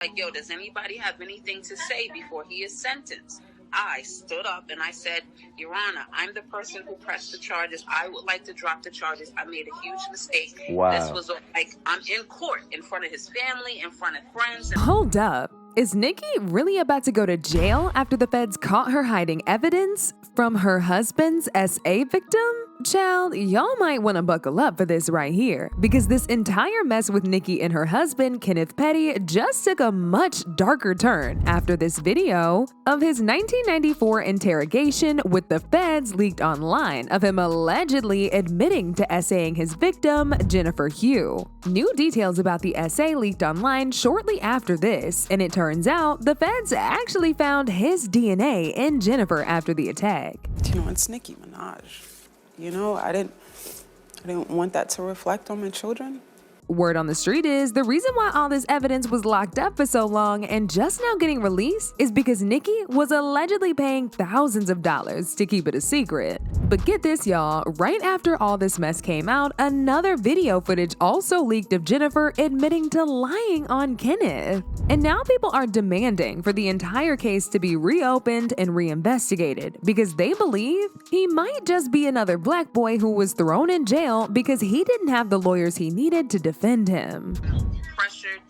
Like, yo, does anybody have anything to say before he is sentenced? I stood up and I said, Your Honor, I'm the person who pressed the charges. I would like to drop the charges. I made a huge mistake. Wow. This was like, I'm in court in front of his family, in front of friends. Hold up. Is Nicki really about to go to jail after the feds caught her hiding evidence from her husband's SA victim? Child, y'all might want to buckle up for this right here, because this entire mess with Nicki and her husband, Kenneth Petty, just took a much darker turn after this video of his 1994 interrogation with the feds leaked online of him allegedly admitting to SAing his victim, Jennifer Hugh. New details about the SA leaked online shortly after this, and it turns out the feds actually found his DNA in Jennifer after the attack. You know, it's Nicki Minaj. You know, I didn't want that to reflect on my children. Word on the street is the reason why all this evidence was locked up for so long and just now getting released is because Nicki was allegedly paying thousands of dollars to keep it a secret. But get this, y'all, right after all this mess came out, another video footage also leaked of Jennifer admitting to lying on Kenneth. And now people are demanding for the entire case to be reopened and reinvestigated because they believe he might just be another black boy who was thrown in jail because he didn't have the lawyers he needed to defend him. Pressured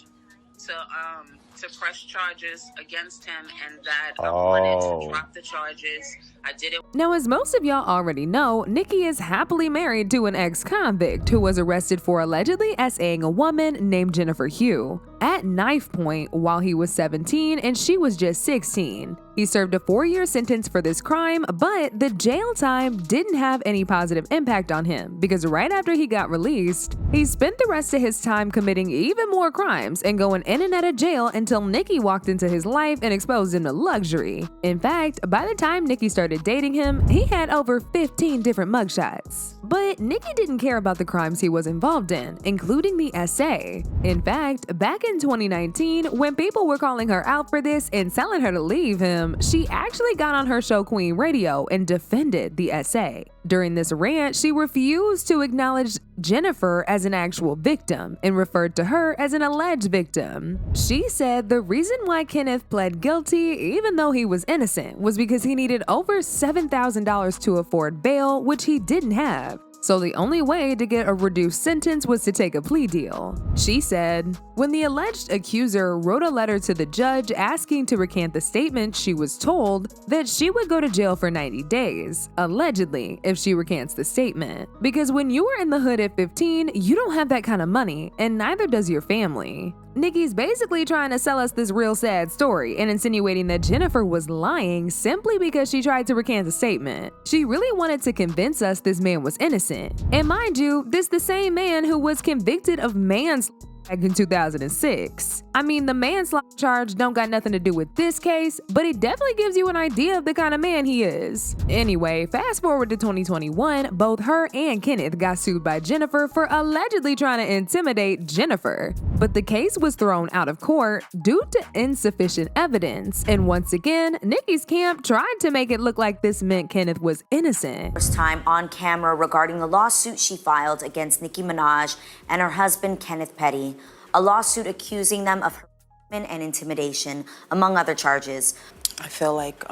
to press charges against him, and that I wanted to drop the charges. I did it. Now, as most of y'all already know, Nicki is happily married to an ex-convict who was arrested for allegedly SAing a woman named Jennifer Hugh at knife point while he was 17 and she was just 16. He served a 4-year sentence for this crime, but the jail time didn't have any positive impact on him because right after he got released, he spent the rest of his time committing even more crimes and going in and out of jail until Nicki walked into his life and exposed him to luxury. In fact, by the time Nicki started dating him, he had over 15 different mugshots. But Nicki didn't care about the crimes he was involved in, including the SA. In fact, back in 2019, when people were calling her out for this and telling her to leave him, she actually got on her show Queen Radio and defended the SA. During this rant, she refused to acknowledge Jennifer as an actual victim and referred to her as an alleged victim. She said the reason why Kenneth pled guilty, even though he was innocent, was because he needed over $7,000 to afford bail, which he didn't have. So the only way to get a reduced sentence was to take a plea deal. She said, when the alleged accuser wrote a letter to the judge asking to recant the statement, she was told that she would go to jail for 90 days, allegedly, if she recants the statement. Because when you were in the hood at 15, you don't have that kind of money, and neither does your family. Nicki's basically trying to sell us this real sad story and insinuating that Jennifer was lying simply because she tried to recant the statement. She really wanted to convince us this man was innocent. And mind you, this the same man who was convicted of manslaughter back in 2006. I mean, the manslaughter charge don't got nothing to do with this case, but it definitely gives you an idea of the kind of man he is. Anyway, fast forward to 2021, both her and Kenneth got sued by Jennifer for allegedly trying to intimidate Jennifer. But the case was thrown out of court due to insufficient evidence. And once again, Nicki's camp tried to make it look like this meant Kenneth was innocent. First time on camera regarding a lawsuit she filed against Nicki Minaj and her husband, Kenneth Petty. A lawsuit accusing them of harassment and intimidation, among other charges. I feel like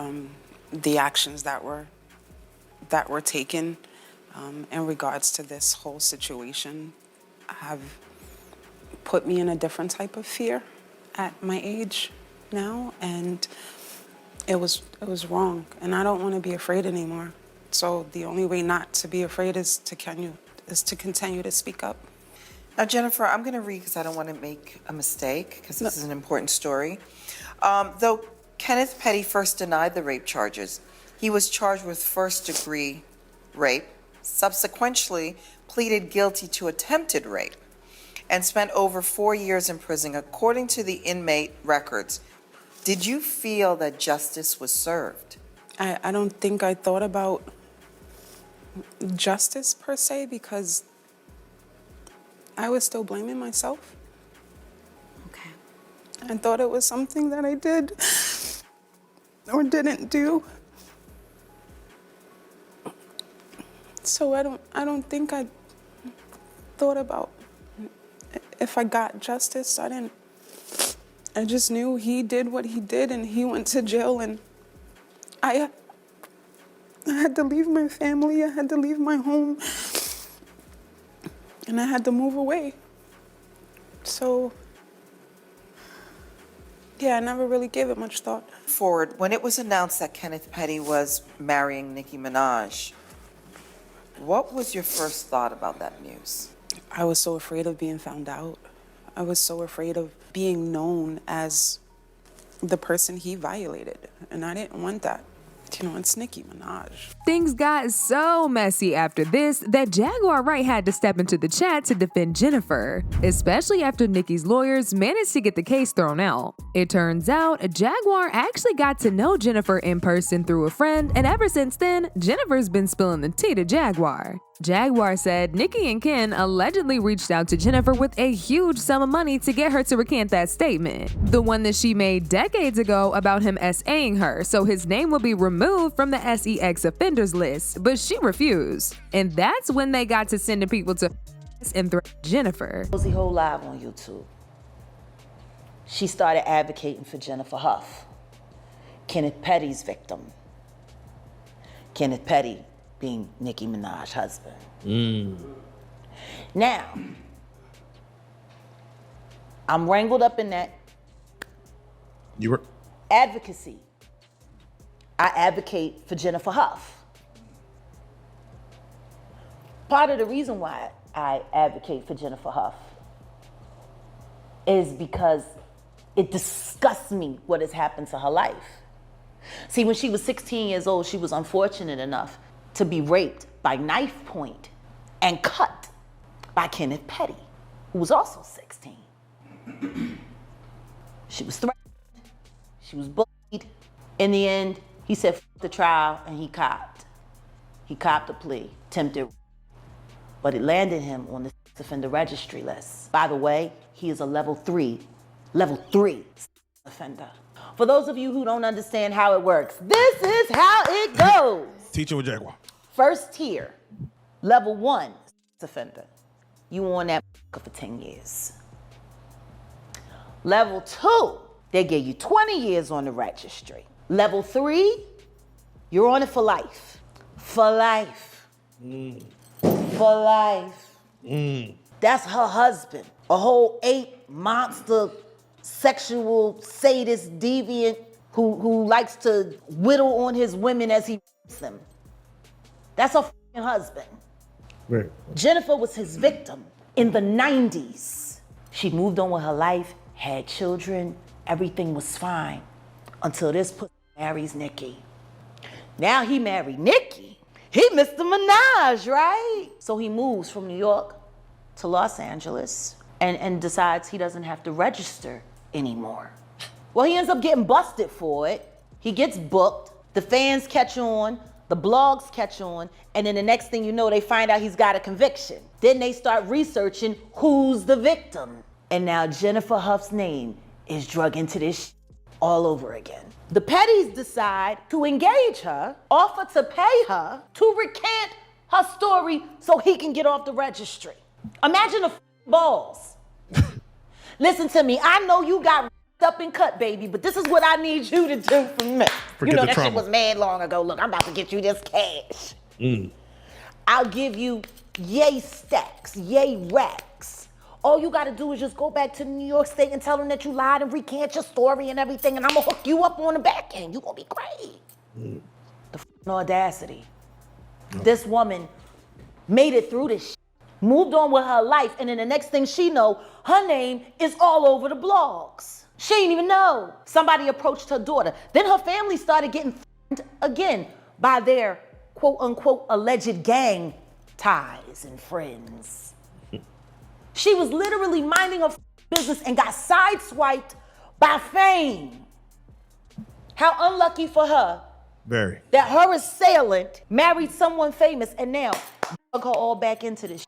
the actions that were taken in regards to this whole situation have put me in a different type of fear at my age now, and it was wrong, and I don't want to be afraid anymore. So the only way not to be afraid is to continue to speak up. Now, Jennifer, I'm going to read because I don't want to make a mistake because this is an important story. Though Kenneth Petty first denied the rape charges, he was charged with first-degree rape, subsequently pleaded guilty to attempted rape, and spent over 4 years in prison, according to the inmate records. Did you feel that justice was served? I don't think I thought about justice per se because I was still blaming myself. Okay. I thought it was something that I did or didn't do. So I don't think I thought about if I got justice. I I just knew he did what he did and he went to jail, and I had to leave my family, I had to leave my home, and I had to move away. So, yeah, I never really gave it much thought. Forward, when it was announced that Kenneth Petty was marrying Nicki Minaj, what was your first thought about that news? I was so afraid of being found out. I was so afraid of being known as the person he violated, and I didn't want that. You know, it's Nicki Minaj. Things got so messy after this that Jaguar Wright had to step into the chat to defend Jennifer, especially after Nicki's lawyers managed to get the case thrown out. It turns out Jaguar actually got to know Jennifer in person through a friend, and ever since then, Jennifer's been spilling the tea to Jaguar. Jaguar said Nicki and Ken allegedly reached out to Jennifer with a huge sum of money to get her to recant that statement, the one that she made decades ago about him SAing her so his name would be removed from the SEX offenders list, but she refused. And that's when they got to sending people to and threaten Jennifer. Rosie Ho live on YouTube. She started advocating for Jennifer Huff, Kenneth Petty's victim. Kenneth Petty being Nicki Minaj's husband. Now, I'm wrangled up in that You were advocacy. I advocate for Jennifer Huff. Part of the reason why I advocate for Jennifer Huff is because it disgusts me what has happened to her life. See, when she was 16 years old, she was unfortunate enough to be raped by knife point and cut by Kenneth Petty, who was also 16. She was threatened, she was bullied. In the end, he said f the trial and he copped. He copped a plea, attempted, but it landed him on the sex offender registry list. By the way, he is a level 3 offender. For those of you who don't understand how it works, this is how it goes. teaching with Jaguar. First tier, level 1 offender. You on that for 10 years. Level 2, they give you 20 years on the registry. Level 3, you're on it for life. For life. For life. That's her husband. A whole ape, monster, sexual, sadist, deviant who likes to whittle on his women as he rapes them. That's her f***ing husband. Right. Jennifer was his victim in the 90s. She moved on with her life, had children, everything was fine until this pussy marries Nicki. Now he married Nicki. He Mr. Minaj, right? So he moves from New York to Los Angeles and decides he doesn't have to register anymore. Well, he ends up getting busted for it. He gets booked, the fans catch on, the blogs catch on, and then the next thing you know, they find out he's got a conviction. Then they start researching who's the victim. And now Jennifer Huff's name is drug into this all over again. The Pettys decide to engage her, offer to pay her to recant her story so he can get off the registry. Imagine the balls. Listen to me, I know you got up and cut, baby, but this is what I need you to do for me. Forget you know the that trauma. shit was mad long ago. Look, I'm about to get you this cash. I'll give you yay stacks, yay racks. All you gotta do is just go back to New York State and tell them that you lied and recant your story and everything, and I'm gonna hook you up on the back end. You gonna be great. The f***ing audacity. This woman made it through this shit, moved on with her life, and then the next thing she know, her name is all over the blogs. She didn't even know. Somebody approached her daughter. Then her family started getting f***ed again by their quote unquote alleged gang ties and friends. She was literally minding her business and got sideswiped by fame. How unlucky for her Very. that her assailant married someone famous and now dug her all back into this.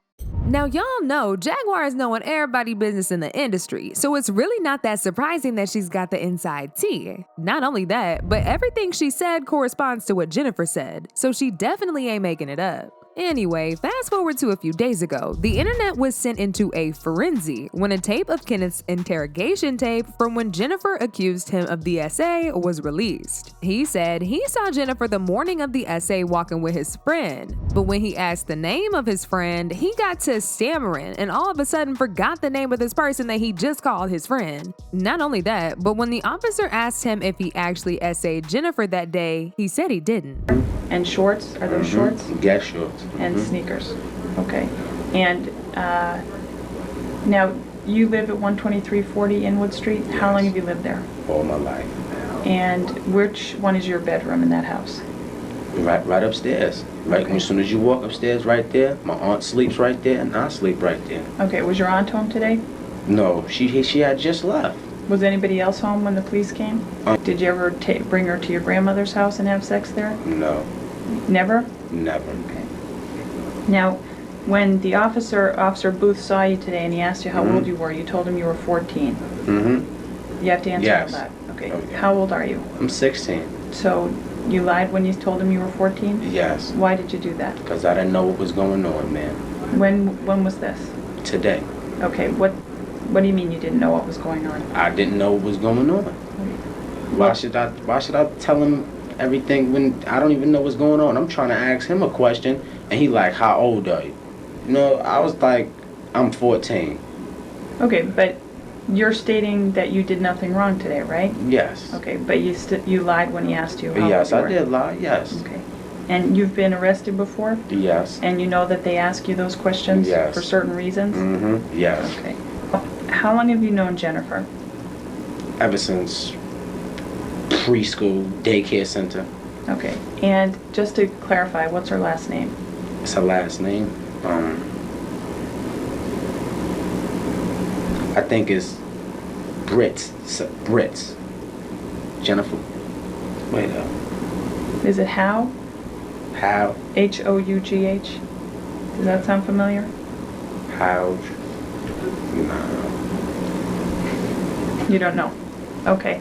Now, y'all know Jaguar is knowing everybody business in the industry, so it's really not that surprising that she's got the inside tea. Not only that, but everything she said corresponds to what Jennifer said, so she definitely ain't making it up. Anyway, fast forward to a few days ago, the internet was sent into a frenzy when a tape of Kenneth's interrogation tape from when Jennifer accused him of the essay was released. He said he saw Jennifer the morning of the essay walking with his friend, but when he asked the name of his friend, he got to stammering and all of a sudden forgot the name of this person that he just called his friend. Not only that, but when the officer asked him if he actually essayed Jennifer that day, he said he didn't. And shorts? Are those shorts? Gas shorts. And sneakers. Okay. And now you live at 12340 Inwood Street. How long have you lived there? All my life. And which one is your bedroom in that house? Right upstairs. Right Okay. as soon as you walk upstairs, right there. My aunt sleeps right there, and I sleep right there. Okay. Was your aunt home today? No, she had just left. Was anybody else home when the police came? Did you ever bring her to your grandmother's house and have sex there? No, Never? never. Okay. Now, when the Officer Booth saw you today and he asked you how old you were, you told him you were 14. Mm-hmm. You have to answer Yes. all that. Okay. Oh, yeah. How old are you? I'm 16. So you lied when you told him you were 14? Yes, Why did you do that? because I didn't know what was going on, man. When was this? Today. Okay, what do you mean you didn't know what was going on? I didn't know what was going on. Why should I tell him everything when I don't even know what's going on? I'm trying to ask him a question, and he like, how old are you? You know, I was like, I'm 14. Okay, but you're stating that you did nothing wrong today, right? Yes. Okay, but you lied when he asked you how Yes, old you I were. did lie, yes. Okay. And you've been arrested before? Yes. And you know that they ask you those questions Yes. for certain reasons? Mm-hmm, yes. Okay. How long have you known Jennifer? Ever since preschool, daycare center. Okay. And just to clarify, what's her last name? It's her last name. I think it's Brits. Brits. Jennifer. Wait up. Is it How? How? Hough? Does that sound familiar? How? No. You don't know? Okay.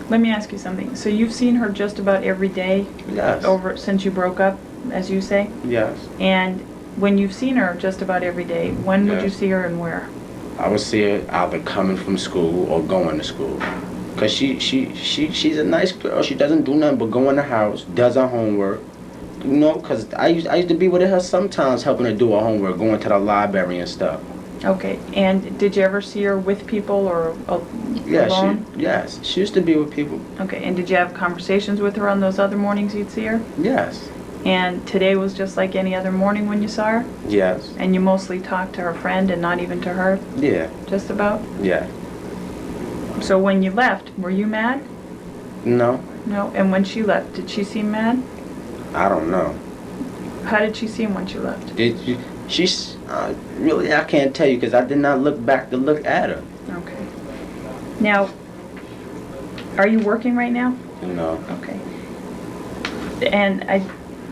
Let me ask you something. So you've seen her just about every day Yes. since you broke up, as you say? Yes. And when you've seen her just about every day, when would you Yes. see her and where? I would see her either coming from school or going to school. Cause she's a nice girl. She doesn't do nothing but go in the house, does her homework. You know, cause I used to be with her sometimes, helping her do her homework, going to the library and stuff. Okay. And did you ever see her with people or Yeah, alone? she used to be with people. Okay. And did you have conversations with her on those other mornings you'd see her? Yes. And today was just like any other morning when you saw her? Yes. And you mostly talked to her friend and not even to her? Yeah. Just about? Yeah. So when you left, were you mad? No, No. And when she left, did she seem mad? I don't know. How did she seem when she left? She's really, I can't tell you because I did not look back to look at her. Okay. Now, are you working right now? No. Okay. And I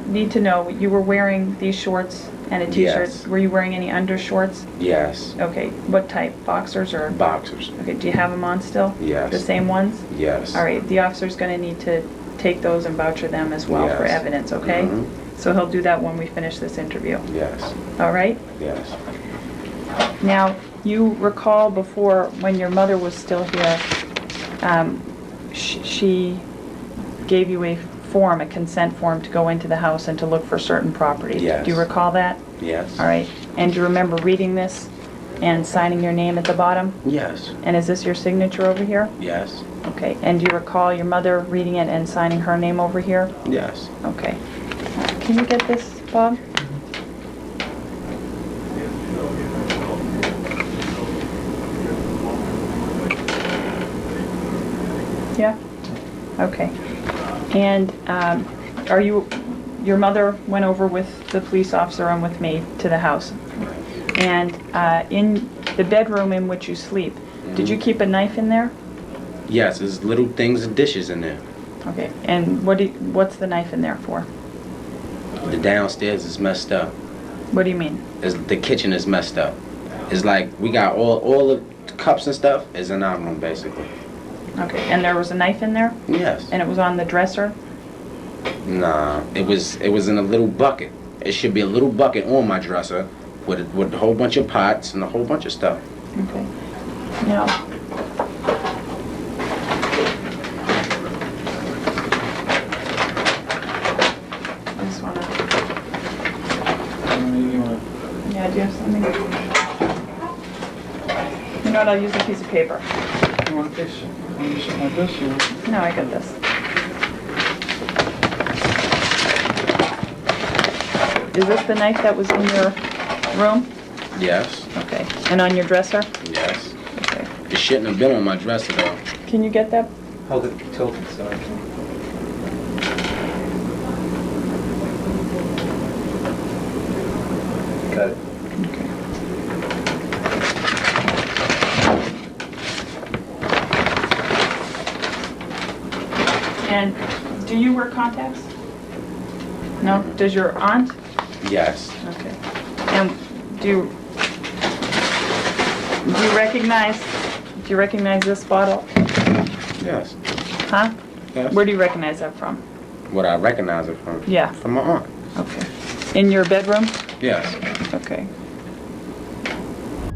need to know, you were wearing these shorts and a t-shirt. Yes. Were you wearing any undershorts? Yes. Okay. What type? Boxers or? Boxers. Okay. Do you have them on still? Yes. The same ones? Yes. All right. The officer's going to need to take those and voucher them as well for Yes. evidence, okay? Mhm. So he'll do that when we finish this interview. Yes. All right? Yes. Now, you recall before when your mother was still here, she gave you a consent form to go into the house and to look for certain property. Yes. Do you recall that? Yes. All right. And do you remember reading this and signing your name at the bottom? Yes. And is this your signature over here? Yes. Okay. And do you recall your mother reading it and signing her name over here? Yes. Okay. Can you get this, Bob? Yeah? Okay. And your mother went over with the police officer and with me to the house. And in the bedroom in which you sleep, did you keep a knife in there? Yes, there's little things and dishes in there. Okay. And what's the knife in there for? The downstairs is messed up. What do you mean? The kitchen is messed up. It's like we got all the cups and stuff is in our room basically. Okay. And there was a knife in there? Yes. And it was on the dresser? Nah, it was in a little bucket. It should be a little bucket on my dresser with a whole bunch of pots and a whole bunch of stuff. Okay. Now, I just want to... Yeah, do you have something? You know what, I'll use a piece of paper. You want this? You want something like this? Or? No, I got this. Is this the knife that was in your room? Yes. Okay. And on your dresser? Yes. Okay. It shouldn't have been on my dresser though. Can you get that? Hold it, tilt it, so I can. Got it. Okay. And do you wear contacts? No? Does your aunt? Yes. Okay. And do you recognize this bottle? Yes. Huh? Yes. Where do you recognize that from? What I recognize it from? Yeah. From my aunt. Okay. In your bedroom? Yes. Okay.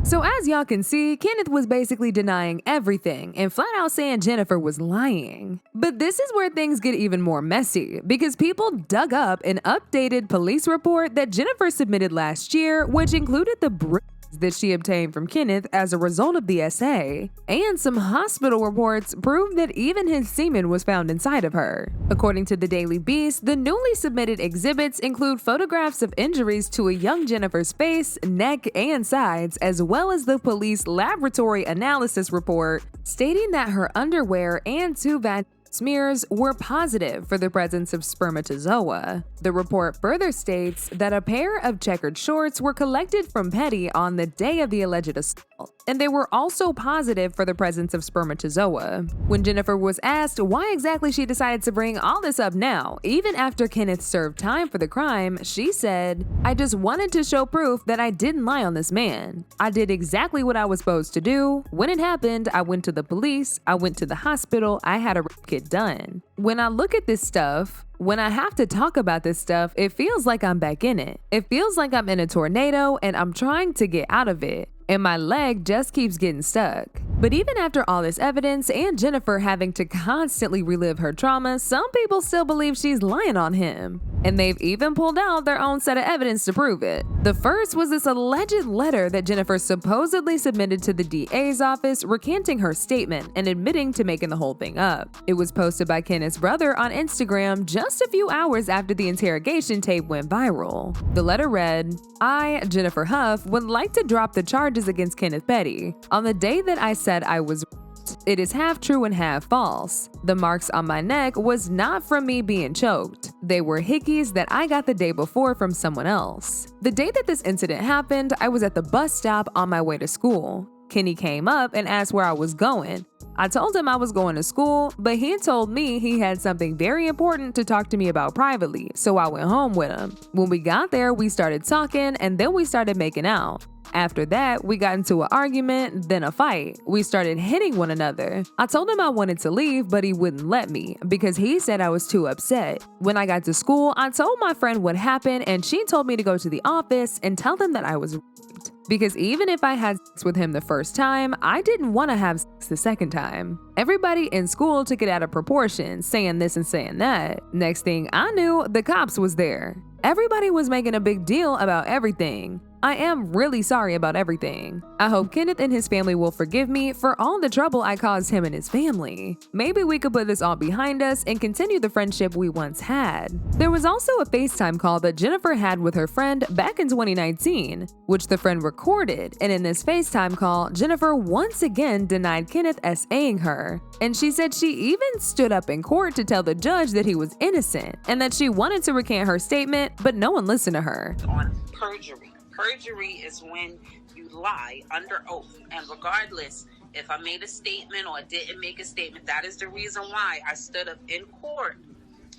So as y'all can see, Kenneth was basically denying everything and flat out saying Jennifer was lying. But this is where things get even more messy, because people dug up an updated police report that Jennifer submitted last year, which included the bruises that she obtained from Kenneth as a result of the essay, and some hospital reports proved that even his semen was found inside of her. According to the Daily Beast, the newly submitted exhibits include photographs of injuries to a young Jennifer's face, neck, and sides, as well as the police laboratory analysis report stating that her underwear and 2 vaginal smears were positive for the presence of spermatozoa. The report further states that a pair of checkered shorts were collected from Petty on the day of the alleged assault, and they were also positive for the presence of spermatozoa. When Jennifer was asked why exactly she decided to bring all this up now, even after Kenneth served time for the crime, she said, "I just wanted to show proof that I didn't lie on this man. I did exactly what I was supposed to do. When it happened, I went to the police, I went to the hospital, I had a rape kit done. When I look at this stuff, when I have to talk about this stuff, it feels like I'm back in it. It feels like I'm in a tornado and I'm trying to get out of it, and my leg just keeps getting stuck." But even after all this evidence and Jennifer having to constantly relive her trauma, some people still believe she's lying on him. And they've even pulled out their own set of evidence to prove it. The first was this alleged letter that Jennifer supposedly submitted to the DA's office recanting her statement and admitting to making the whole thing up. It was posted by Kenneth's brother on Instagram just a few hours after the interrogation tape went viral. The letter read, "I, Jennifer Huff, would like to drop the charges against Kenneth Petty. On the day that I said I was raped, it is half true and half false. The marks on my neck was not from me being choked. They were hickeys that I got the day before from someone else. The day that this incident happened, I was at the bus stop on my way to school. Kenny came up and asked where I was going. I told him I was going to school, but he told me he had something very important to talk to me about privately, so I went home with him. When we got there, we started talking and then we started making out. After that, we got into an argument, then a fight. We started hitting one another. I told him I wanted to leave, but he wouldn't let me because he said I was too upset. When I got to school, I told my friend what happened and she told me to go to the office and tell them that I was raped. Because even if I had sex with him the first time, I didn't want to have sex the second time. Everybody in school took it out of proportion, saying this and saying that. Next thing I knew, the cops was there. Everybody was making a big deal about everything. I am really sorry about everything. I hope Kenneth and his family will forgive me for all the trouble I caused him and his family. Maybe we could put this all behind us and continue the friendship we once had." There was also a FaceTime call that Jennifer had with her friend back in 2019, which the friend recorded, and in this FaceTime call, Jennifer once again denied Kenneth SAing her. And she said she even stood up in court to tell the judge that he was innocent and that she wanted to recant her statement, but no one listened to her. On perjury. Perjury is when you lie under oath, and regardless if I made a statement or didn't make a statement, that is the reason why I stood up in court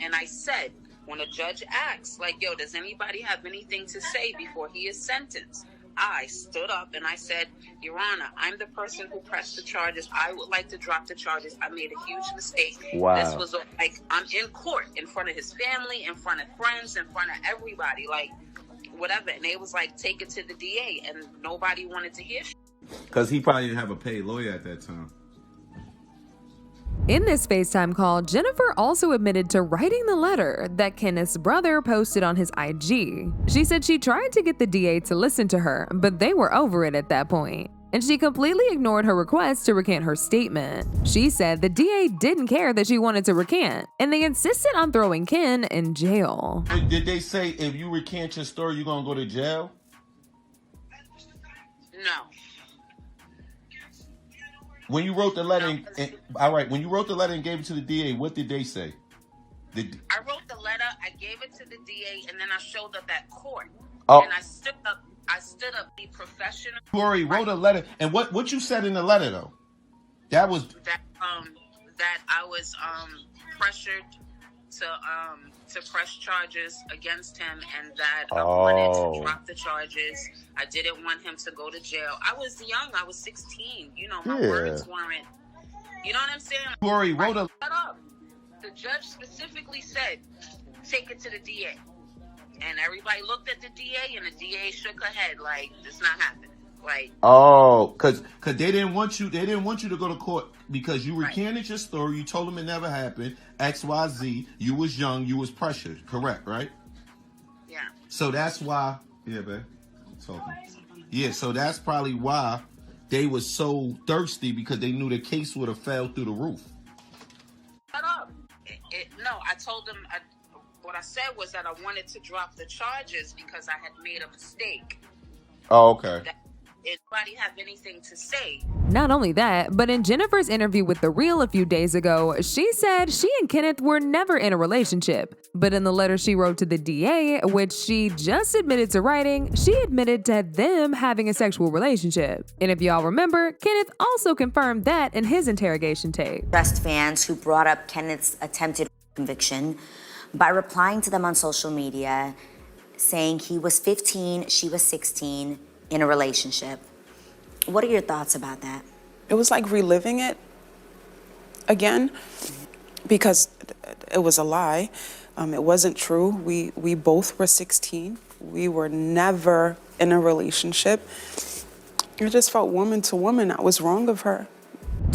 and I said, when a judge asks, like, yo, does anybody have anything to say before he is sentenced? I stood up and I said, Your Honor, I'm the person who pressed the charges. I would like to drop the charges. I made a huge mistake. Wow. This was like, I'm in court in front of his family, in front of friends, in front of everybody. Like, whatever. And they was like, take it to the DA, and nobody wanted to hear. Because he probably didn't have a paid lawyer at that time. In this FaceTime call, Jennifer also admitted to writing the letter that Kenneth's brother posted on his IG. She said she tried to get the DA to listen to her, but they were over it at that point. And she completely ignored her request to recant her statement. She said the DA didn't care that she wanted to recant, and they insisted on throwing Ken in jail. Did they say if you recant your story, you're going to go to jail? No. When you wrote the letter, all right, when you wrote the letter and gave it to the DA, what did they say? I wrote the letter, I gave it to the DA, and then I showed up at court. Oh. And I stood up, be professional. You already wrote a letter, and what you said in the letter though? That was that I was pressured to press charges against him, and that I wanted to drop the charges. I didn't want him to go to jail. I was young. I was 16. You know, my words weren't. You know what I'm saying? You already wrote a. Shut up. The judge specifically said, take it to the DA. And everybody looked at the DA, and the DA shook her head like, it's not happening. Like, because they didn't want you. They didn't want you to go to court because you recanted your story. You told them it never happened. X, Y, Z. You was young. You was pressured. Correct, right? Yeah. So that's why. Yeah, babe. Talking. Yeah. So that's probably why they was so thirsty, because they knew the case would have fell through the roof. Shut up. No, I told them. What I said was that I wanted to drop the charges because I had made a mistake. Oh, okay. Anybody have anything to say? Not only that, but in Jennifer's interview with The Real a few days ago, she said she and Kenneth were never in a relationship. But in the letter she wrote to the DA, which she just admitted to writing, she admitted to them having a sexual relationship. And if y'all remember, Kenneth also confirmed that in his interrogation tape. Trust fans who brought up Kenneth's attempted conviction by replying to them on social media, saying he was 15, she was 16, in a relationship. What are your thoughts about that? It was like reliving it again, because it was a lie. It wasn't true. We both were 16. We were never in a relationship. I just felt woman to woman. I was wrong of her.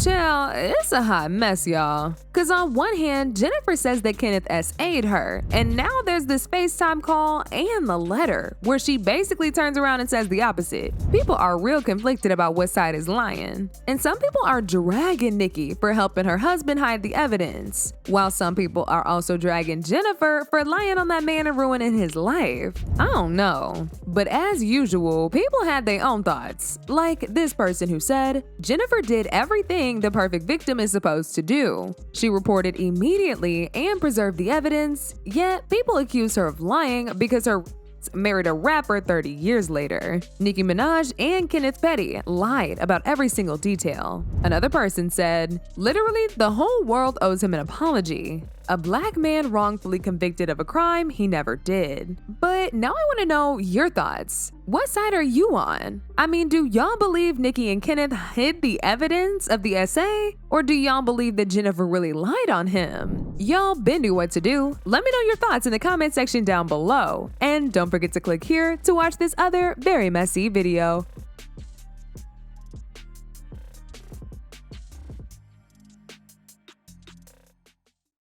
Child, it's a hot mess, y'all. Cause on one hand, Jennifer says that Kenneth SA'd her, and now there's this FaceTime call and the letter, where she basically turns around and says the opposite. People are real conflicted about what side is lying. And some people are dragging Nicki for helping her husband hide the evidence, while some people are also dragging Jennifer for lying on that man and ruining his life. I don't know. But as usual, people had their own thoughts. Like this person who said, Jennifer did everything the perfect victim is supposed to do. She reported immediately and preserved the evidence, yet people accuse her of lying because her married a rapper 30 years later. Nicki Minaj and Kenneth Petty lied about every single detail. Another person said, literally, the whole world owes him an apology. A black man wrongfully convicted of a crime he never did. But now I want to know your thoughts. What side are you on? I mean, do y'all believe Nicki and Kenneth hid the evidence of the essay? Or do y'all believe that Jennifer really lied on him? Y'all been knew what to do. Let me know your thoughts in the comment section down below. And don't forget to click here to watch this other very messy video.